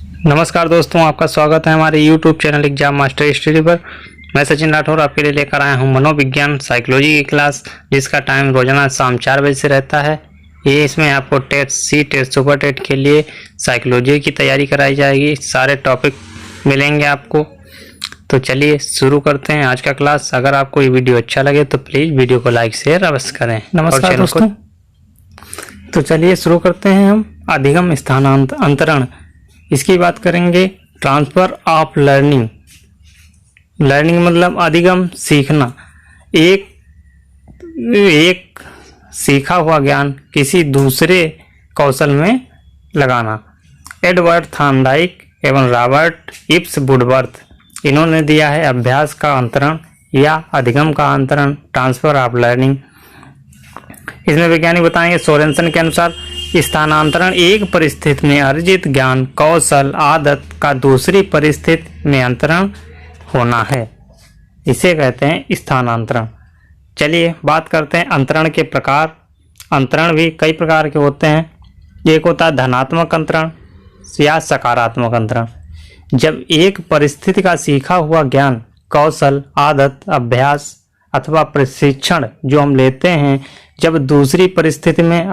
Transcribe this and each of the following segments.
नमस्कार दोस्तों, आपका स्वागत है हमारे YouTube channel exam master study पर। मैं सचिन राठौर आपके लिए लेकर आया हूं मनोविज्ञान साइकोलॉजी की क्लास, जिसका टाइम रोजाना शाम 4 बजे से रहता है। ये इसमें आपको TET C, TET super TET के लिए साइकोलॉजी की तैयारी कराई जाएगी। सारे टॉपिक मिलेंगे आपको। तो चलिए शुरू करते हैं आज का क्लास। अगर आपको ये वीडियो अच्छा लगे तो प्लीज़ वीडियो को लाइक शेयर अवश्य करें। नमस्कार दोस्तों, तो चलिए शुरू करते हैं हम अधिगम स्थानांतरण। इसकी बात करेंगे। Transfer of learning. लर्निंग मतलब अधिगम, सीखना। एक सीखा हुआ ज्ञान किसी दूसरे कौशल में लगाना। एडवर्ड थॉर्नडाइक एवं रॉबर्ट इप्स वुडवर्थ, इन्होंने दिया है अभ्यास का अंतरण या अधिगम का अंतरण, ट्रांसफर ऑफ लर्निंग। इसमें वैज्ञानिक बताएंगे सोरेनसन के अनुसार स्थानांतरण एक परिस्थिति में अर्जित ज्ञान, कौशल, आदत का दूसरी परिस्थिति में अंतरण होना है, इसे कहते हैं स्थानांतरण। चलिए बात करते हैं अंतरण के प्रकार। अंतरण भी कई प्रकार के होते हैं। एक होता है धनात्मक अंतरण या सकारात्मक अंतरण। जब एक परिस्थिति का सीखा हुआ ज्ञान, कौशल, आदत, अभ्यास अथवा प्रशिक्षण जो हम लेते हैं, जब दूसरी परिस्थिति में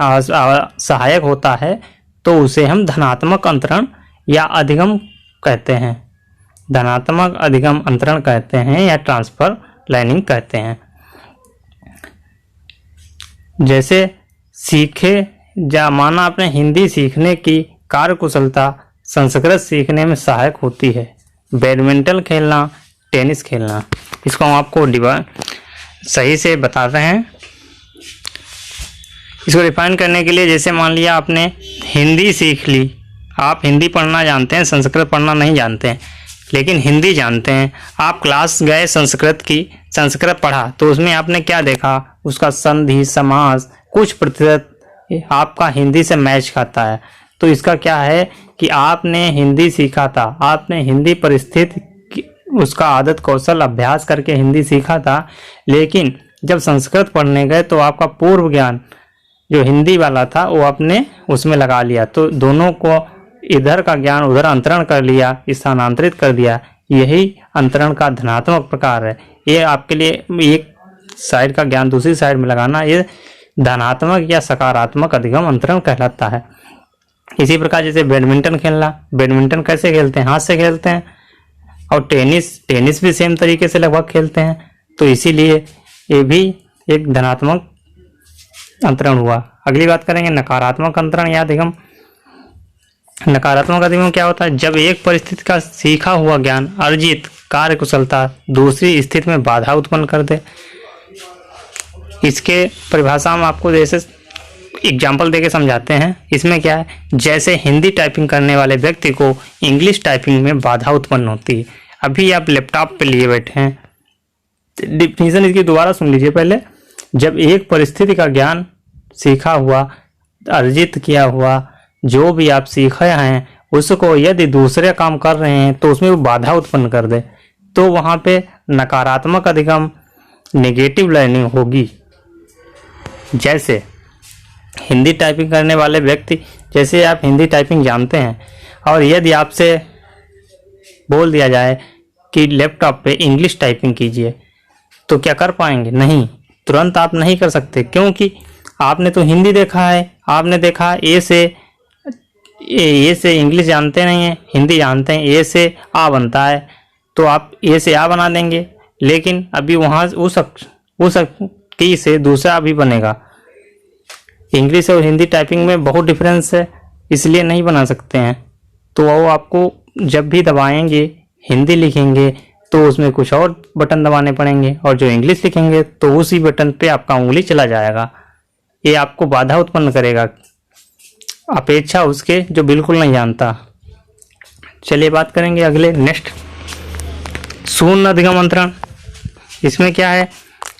सहायक होता है तो उसे हम धनात्मक अंतरण या अधिगम कहते हैं। धनात्मक अधिगम अंतरण कहते हैं या ट्रांसफर लर्निंग कहते हैं। जैसे माना आपने हिंदी सीखने की कार्यकुशलता संस्कृत सीखने में सहायक होती है। बैडमिंटन खेलना, टेनिस खेलना, इसको हम आपको सही से बताते हैं। इसको डिफाइन करने के लिए, जैसे मान लिया आपने हिंदी सीख ली, आप हिंदी पढ़ना जानते हैं, संस्कृत पढ़ना नहीं जानते हैं, लेकिन हिंदी जानते हैं। आप क्लास गए संस्कृत की, संस्कृत पढ़ा तो उसमें आपने क्या देखा, उसका संधि, समास कुछ प्रतिशत आपका हिंदी से मैच खाता है। तो इसका क्या है कि आपने हिंदी सीखा था, आपने हिंदी परिस्थिति उसका आदत, कौशल, अभ्यास करके हिंदी सीखा था, लेकिन जब संस्कृत पढ़ने गए तो आपका पूर्व ज्ञान जो हिंदी वाला था वो आपने उसमें लगा लिया, तो दोनों को इधर का ज्ञान उधर अंतरण कर लिया, स्थानांतरित कर दिया। यही अंतरण का धनात्मक प्रकार है। ये आपके लिए एक साइड का ज्ञान दूसरी साइड में लगाना, ये धनात्मक या सकारात्मक अधिगम अंतरण कहलाता है। इसी प्रकार जैसे बैडमिंटन खेलना, बैडमिंटन कैसे खेलते हैं, हाथ से खेलते हैं, और टेनिस भी सेम तरीके से लगभग खेलते हैं, तो इसीलिए ये भी एक धनात्मक अंतरण हुआ। अगली बात करेंगे नकारात्मक अंतरण या अधिगम। नकारात्मक अधिगम क्या होता है, जब एक परिस्थिति का सीखा हुआ ज्ञान, अर्जित कार्यकुशलता दूसरी स्थिति में बाधा उत्पन्न कर दे। इसके परिभाषा हम आपको जैसे एग्जाम्पल देके समझाते हैं। इसमें क्या है, जैसे हिंदी टाइपिंग करने वाले व्यक्ति को इंग्लिश टाइपिंग में बाधा उत्पन्न होती है। अभी आप लैपटॉप पे लिए बैठे हैं, डिफिनीशन इसकी दोबारा सुन लीजिए पहले। जब एक परिस्थिति का ज्ञान, सीखा हुआ, अर्जित किया हुआ, जो भी आप सीखे हैं उसको यदि दूसरे काम कर रहे हैं तो उसमें वो बाधा उत्पन्न कर दे, तो वहाँ पे नकारात्मक अधिगम, नेगेटिव लर्निंग होगी। जैसे हिंदी टाइपिंग करने वाले व्यक्ति, जैसे आप हिंदी टाइपिंग जानते हैं और यदि आपसे बोल दिया जाए कि लैपटॉप पे इंग्लिश टाइपिंग कीजिए, तो क्या कर पाएंगे? नहीं, तुरंत आप नहीं कर सकते, क्योंकि आपने तो हिंदी देखा है, आपने देखा ए से इंग्लिश जानते नहीं हैं, हिंदी जानते हैं, ए से आ बनता है, तो आप ए से आ बना देंगे, लेकिन अभी वहाँ उस की से दूसरा भी बनेगा। इंग्लिश और हिंदी टाइपिंग में बहुत डिफरेंस है, इसलिए नहीं बना सकते हैं। तो वो आपको जब भी दबाएंगे, हिंदी लिखेंगे तो उसमें कुछ और बटन दबाने पड़ेंगे, और जो इंग्लिश लिखेंगे तो उसी बटन पे आपका उंगली चला जाएगा। ये आपको बाधा उत्पन्न करेगा, अपेक्षा उसके जो बिल्कुल नहीं जानता। चलिए बात करेंगे अगले नेक्स्ट, शून्य अधिगम अंतरण। इसमें क्या है,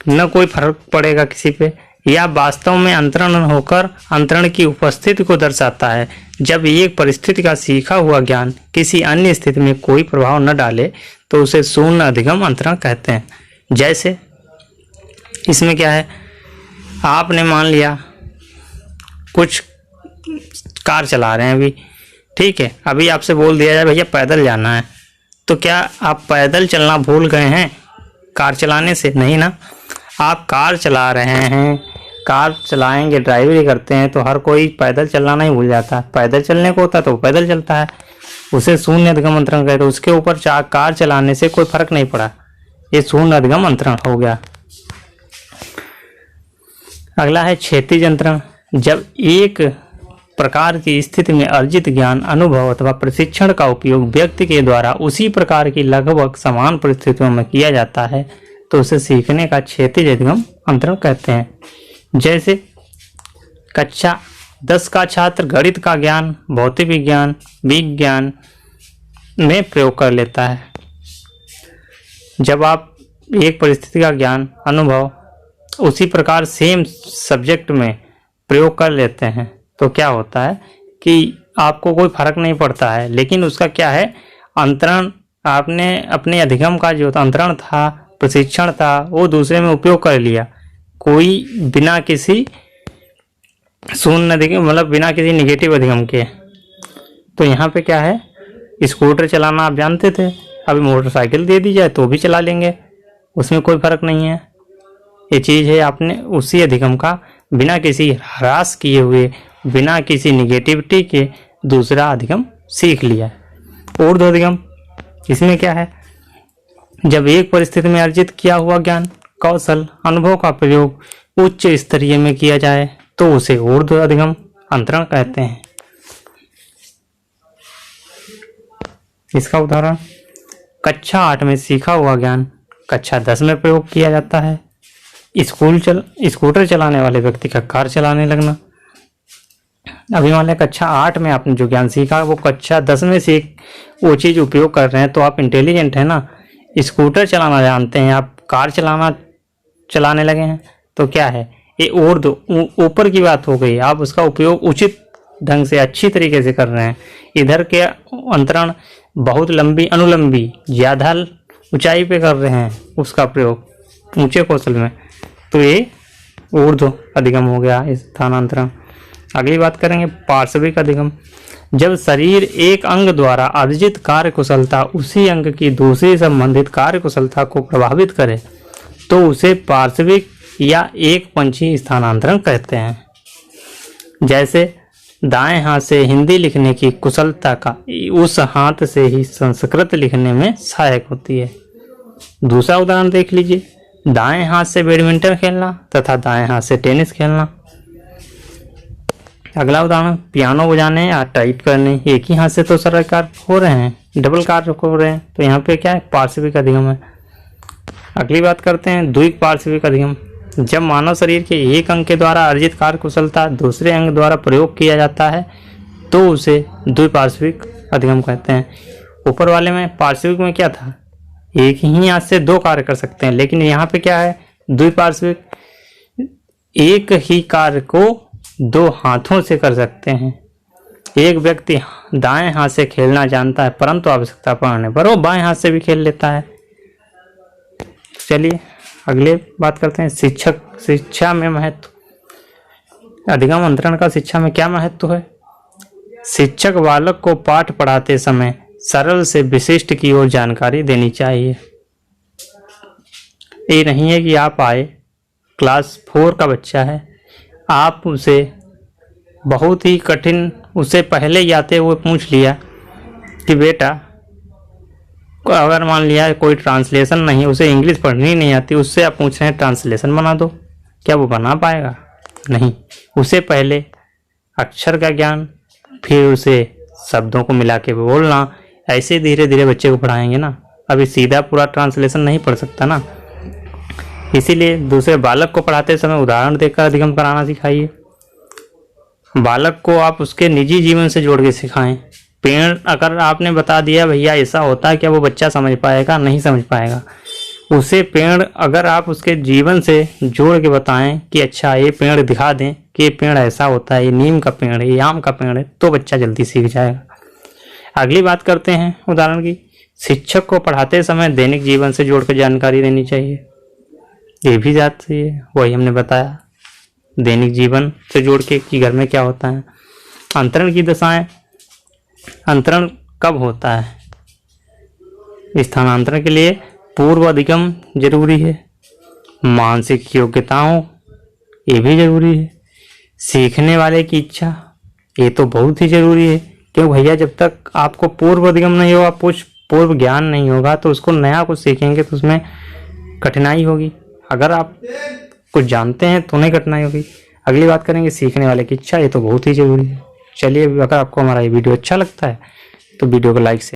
न कोई फर्क पड़ेगा किसी पे, या वास्तव में अंतरण होकर अंतरण की उपस्थिति को दर्शाता है। जब एक परिस्थिति का सीखा हुआ ज्ञान किसी अन्य स्थिति में कोई प्रभाव न डाले तो उसे शून्य अधिगम अंतरण कहते हैं। जैसे इसमें क्या है, आपने मान लिया कुछ कार चला रहे हैं अभी, ठीक है, अभी आपसे बोल दिया जाए भैया पैदल जाना है, तो क्या आप पैदल चलना भूल गए हैं कार चलाने से? नहीं ना। आप कार चला रहे हैं, कार चलाएंगे, ड्राइवरी करते हैं, तो हर कोई पैदल चलना नहीं भूल जाता। पैदल चलने को होता तो पैदल चलता है, उसे शून्य अधिगम अंतरण कहते। तो उसके ऊपर कार चलाने से कोई फर्क नहीं पड़ा, ये शून्य अधिगम अंतरण हो गया। अगला है क्षैतिज अंतरण। जब एक प्रकार की स्थिति में अर्जित ज्ञान, अनुभव अथवा प्रशिक्षण का उपयोग व्यक्ति के द्वारा उसी प्रकार की लगभग समान परिस्थितियों में किया जाता है तो उसे सीखने का क्षैतिज अधिगम अंतरण कहते हैं। जैसे कक्षा 10 का छात्र गणित का ज्ञान भौतिक विज्ञान, विज्ञान में प्रयोग कर लेता है। जब आप एक परिस्थिति का ज्ञान, अनुभव उसी प्रकार सेम सब्जेक्ट में प्रयोग कर लेते हैं तो क्या होता है कि आपको कोई फर्क नहीं पड़ता है, लेकिन उसका क्या है, अंतरण आपने अपने अधिगम का जो अंतरण था, प्रशिक्षण था, वो दूसरे में उपयोग कर लिया, कोई बिना किसी शून्य अधिगम, मतलब बिना किसी निगेटिव अधिगम के। तो यहाँ पे क्या है, स्कूटर चलाना आप जानते थे, अभी मोटरसाइकिल दे दी जाए तो भी चला लेंगे, उसमें कोई फर्क नहीं है। ये चीज़ है, आपने उसी अधिगम का बिना किसी ह्रास किए हुए, बिना किसी निगेटिविटी के दूसरा अधिगम सीख लिया। ऊर्ध्व अधिगम, इसमें क्या है, जब एक परिस्थिति में अर्जित किया हुआ ज्ञान, कौशल, अनुभव का प्रयोग उच्च स्तरीय में किया जाए तो उसे ऊर्ध्व अधिगम अंतरण कहते हैं। इसका उदाहरण, कक्षा 8 में सीखा हुआ ज्ञान कक्षा 10 में प्रयोग किया जाता है। स्कूटर चलाने वाले व्यक्ति का कार चलाने लगना। अभी मान लिया कक्षा 8 में आपने जो ज्ञान सीखा वो कक्षा 10 में वो चीज़ उपयोग कर रहे हैं, तो आप इंटेलिजेंट है ना, स्कूटर चलाना जानते हैं, आप कार चलाने लगे हैं, तो क्या है, ये ऊपर की बात हो गई, आप उसका उपयोग उचित ढंग से अच्छी तरीके से कर रहे हैं। इधर के अंतरण बहुत लंबी अनुलंबी ज़्यादा ऊंचाई पे कर रहे हैं उसका प्रयोग ऊंचे कौशल में, तो ये ऊर्ध्व अधिगम हो गया, स्थानांतरण। अगली बात करेंगे पार्श्विक अधिगम। जब शरीर एक अंग द्वारा अर्जित कार्य कुशलता उसी अंग की दूसरी संबंधित कार्य कुशलता को प्रभावित करे तो उसे पार्श्विक या एक पंछी स्थानांतरण कहते हैं। जैसे दाएं हाथ से हिंदी लिखने की कुशलता का उस हाथ से ही संस्कृत लिखने में सहायक होती है। दूसरा उदाहरण देख लीजिए, दाएं हाथ से बैडमिंटन खेलना तथा दाएं हाथ से टेनिस खेलना। अगला उदाहरण, पियानो बजाने या टाइप करने, एक ही हाथ से तो सरल कार्य हो रहे हैं, डबल कार्य हो रहे हैं, तो यहाँ पे क्या है, पार्श्विक अधिगम है। अगली बात करते हैं द्विक पार्श्विक अधिगम। जब मानव शरीर के एक अंग के द्वारा अर्जित कार्य कुशलता दूसरे अंग द्वारा प्रयोग किया जाता है तो उसे द्विपार्श्विक अधिगम कहते हैं। ऊपर वाले में पार्श्विक में क्या था, एक ही हाथ से दो कार्य कर सकते हैं, लेकिन यहाँ पे क्या है, द्विपार्श्विक, एक ही कार्य को दो हाथों से कर सकते हैं। एक व्यक्ति दाएं हाथ से खेलना जानता है परंतु आवश्यकता पड़ने पर वो बाएं हाथ से भी खेल लेता है। चलिए अगले बात करते हैं शिक्षा में महत्व। अधिगम अंतरण का शिक्षा में क्या महत्व है। शिक्षक बालक को पाठ पढ़ाते समय सरल से विशिष्ट की ओर जानकारी देनी चाहिए। ये नहीं है कि आप आए, क्लास 4 का बच्चा है, आप उसे बहुत ही कठिन, उसे पहले ही आते हुए पूछ लिया कि बेटा, अगर मान लिया कोई ट्रांसलेशन नहीं, उसे इंग्लिश पढ़नी नहीं आती, उससे आप पूछ रहे हैं ट्रांसलेशन बना दो, क्या वो बना पाएगा? नहीं। उसे पहले अक्षर का ज्ञान, फिर उसे शब्दों को मिला के बोलना, ऐसे धीरे धीरे बच्चे को पढ़ाएंगे ना। अभी सीधा पूरा ट्रांसलेशन नहीं पढ़ सकता ना, इसीलिए दूसरे बालक को पढ़ाते समय उदाहरण देकर अधिगम कराना सिखाइए। बालक को आप उसके निजी जीवन से जोड़ के सिखाएं। पेड़ अगर आपने बता दिया भैया ऐसा होता है, क्या वो बच्चा समझ पाएगा? नहीं समझ पाएगा। उसे पेड़ अगर आप उसके जीवन से जोड़ के बताएं कि अच्छा ये पेड़ दिखा दें कि ये पेड़ ऐसा होता है, ये नीम का पेड़ है, ये आम का पेड़ है, तो बच्चा जल्दी सीख जाएगा। अगली बात करते हैं उदाहरण की। शिक्षक को पढ़ाते समय दैनिक जीवन से जोड़कर जानकारी देनी चाहिए। ये भी बात सही है, वही हमने बताया, दैनिक जीवन से जोड़ के कि घर में क्या होता है। अंतरण की दशाएं, स्थानांतरण कब होता है? स्थानांतरण के लिए पूर्व अधिगम जरूरी है, मानसिक योग्यताओं ये भी जरूरी है, सीखने वाले की इच्छा ये तो बहुत ही जरूरी है। क्यों भैया, जब तक आपको पूर्व अधिगम नहीं होगा, कुछ पूर्व ज्ञान नहीं होगा, तो उसको नया कुछ सीखेंगे तो उसमें कठिनाई होगी। अगर आप कुछ जानते हैं तो नहीं कठिनाई होगी। अगली बात करेंगे सीखने वाले की इच्छा, ये तो बहुत ही जरूरी है। चलिए, अगर आपको हमारा ये वीडियो अच्छा लगता है तो वीडियो को लाइक से